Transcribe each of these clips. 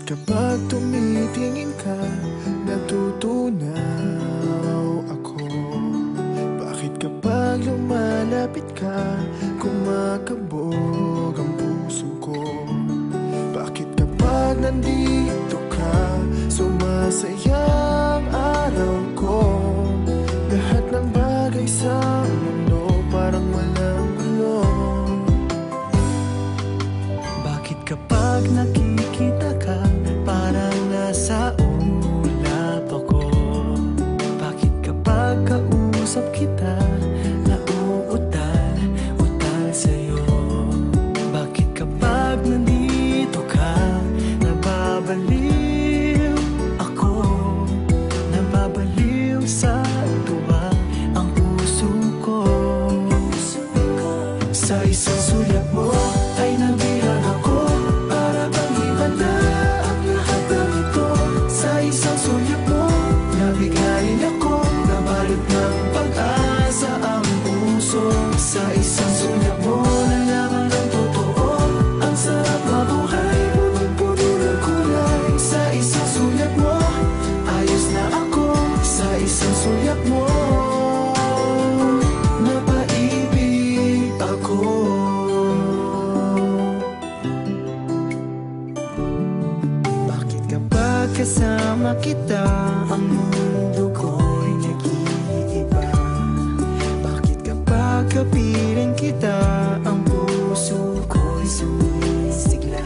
kapag tumitingin ka, natutunaw ako? Bakit kapag lumalapit ka, kumakabog ang puso ko? Bakit kapag nandito ka, sumasaya ang araw ko? Lahat ng bagay sa mundo parang walang gulo. Bakit kapag nakikita ka, parang nasa ulap ako? Bakit kapag kausap kita, nauutal-utal sa'yo? Bakit kapag nandito ka, nababaliw ako? Nababaliw sa tuwa ang puso ko. Sa isang sulyap mo ay nabihag ako, para bang himala ang lahat ng ito. Sa isang sulyap mo, nabigayin ako, nabalot ng pag-asa ang puso. Sa isang sulyap mo, nalaman ng totoo, ang sarap mabuhay, punong-puno ng kulay. Sa isang sulyap mo, ayos na ako. Sa isang sulyap mo, napaibig ako. Bakit kapag kasama kita, ang mundo ko'y nag-iiba? Bakit kapag kapiling kita, ang puso ko'y sumisigla?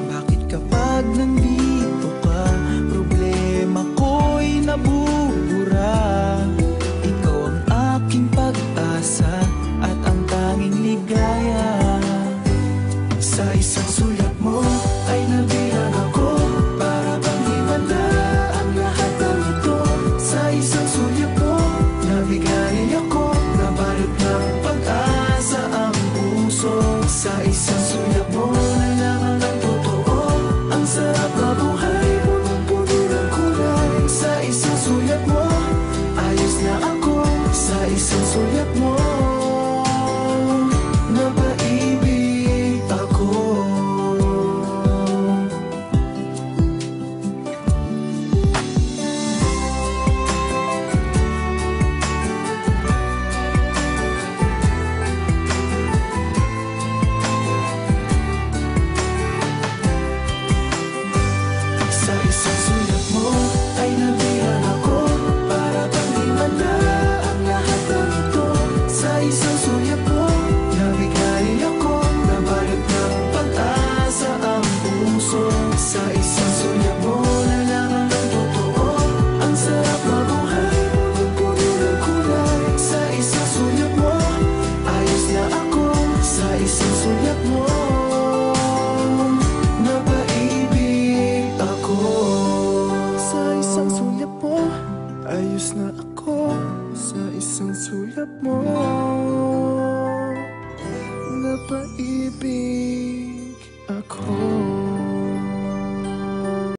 Bakit kapag nandito ka, problema ko'y nabubura? Ikaw ang aking pag-asa at ang tanging ligaya. Sa isang sulyap mo ay nabihag ako, para bang himala ang lahat ng ito. Sa isang sulyap mo, nabigayin ako, nabalot ng pag-asa ang puso. Sa isang sulyap mo, nalaman ng totoo, ang sarap mabuhay, punong-puno ng kulay. Sa isang sulyap mo, ayos na ako. Sa isang sulyap mo, napaibig ako. Sa isang sulyap mo ay nabihag ako, para bang himala ang lahat ng ito. Sa isang sulyap mo, nabigayin ako, nabalot ng pag-asa ang puso. Sa isang sulyap mo, nalaman ng totoo, ang sarap mabuhay, punong-puno ng kulay. Sa isang sulyap mo, ayos na ako. Sa isang sulyap mo, napaibig ako. Sa isang sulyap mo, ayos na ako. Sa isang sulyap mo, napaibig ako.